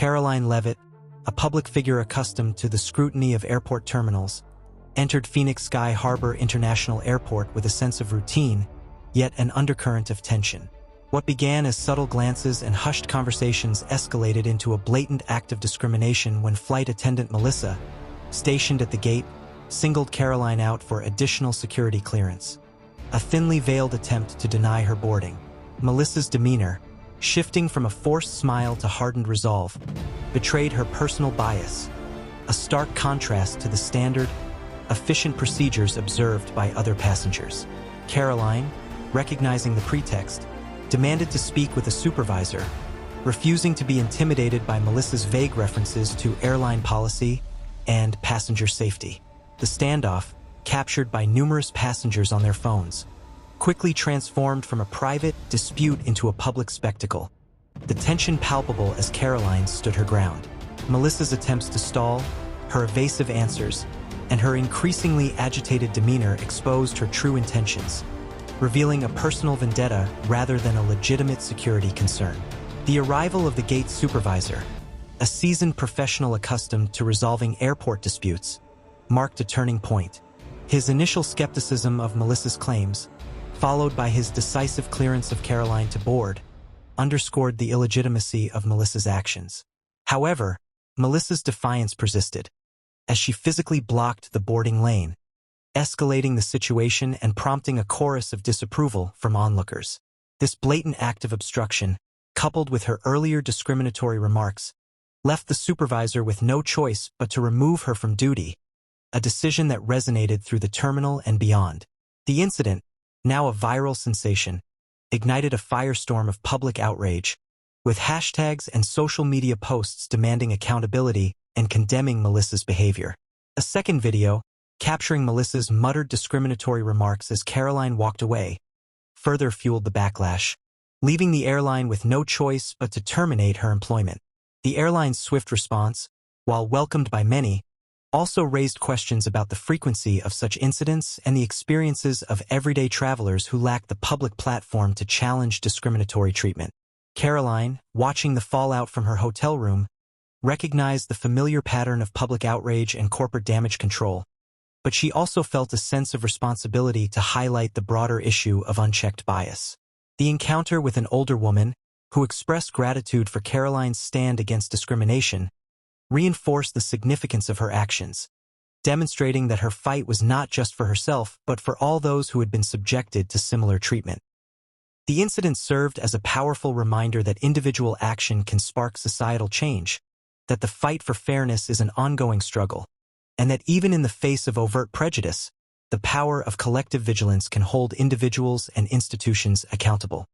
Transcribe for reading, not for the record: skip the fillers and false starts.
Karoline Leavitt, a public figure accustomed to the scrutiny of airport terminals, entered Phoenix Sky Harbor International Airport with a sense of routine, yet an undercurrent of tension. What began as subtle glances and hushed conversations escalated into a blatant act of discrimination when flight attendant Melissa, stationed at the gate, singled Karoline out for additional security clearance. A thinly veiled attempt to deny her boarding. Melissa's demeanor, shifting from a forced smile to hardened resolve, betrayed her personal bias, a stark contrast to the standard, efficient procedures observed by other passengers. Karoline, recognizing the pretext, demanded to speak with a supervisor, refusing to be intimidated by Melissa's vague references to airline policy and passenger safety. The standoff, captured by numerous passengers on their phones, quickly transformed from a private dispute into a public spectacle, the tension palpable as Karoline stood her ground. Melissa's attempts to stall, her evasive answers, and her increasingly agitated demeanor exposed her true intentions, revealing a personal vendetta rather than a legitimate security concern. The arrival of the gate supervisor, a seasoned professional accustomed to resolving airport disputes, marked a turning point. His initial skepticism of Melissa's claims, followed by his decisive clearance of Karoline to board, underscored the illegitimacy of Melissa's actions. However, Melissa's defiance persisted, as she physically blocked the boarding lane, escalating the situation and prompting a chorus of disapproval from onlookers. This blatant act of obstruction, coupled with her earlier discriminatory remarks, left the supervisor with no choice but to remove her from duty, a decision that resonated through the terminal and beyond. The incident, now a viral sensation, ignited a firestorm of public outrage, with hashtags and social media posts demanding accountability and condemning Melissa's behavior. A second video, capturing Melissa's muttered discriminatory remarks as Karoline walked away, further fueled the backlash, leaving the airline with no choice but to terminate her employment. The airline's swift response, while welcomed by many, also raised questions about the frequency of such incidents and the experiences of everyday travelers who lack the public platform to challenge discriminatory treatment. Karoline, watching the fallout from her hotel room, recognized the familiar pattern of public outrage and corporate damage control, but she also felt a sense of responsibility to highlight the broader issue of unchecked bias. The encounter with an older woman, who expressed gratitude for Karoline's stand against discrimination, reinforced the significance of her actions, demonstrating that her fight was not just for herself but for all those who had been subjected to similar treatment. The incident served as a powerful reminder that individual action can spark societal change, that the fight for fairness is an ongoing struggle, and that even in the face of overt prejudice, the power of collective vigilance can hold individuals and institutions accountable.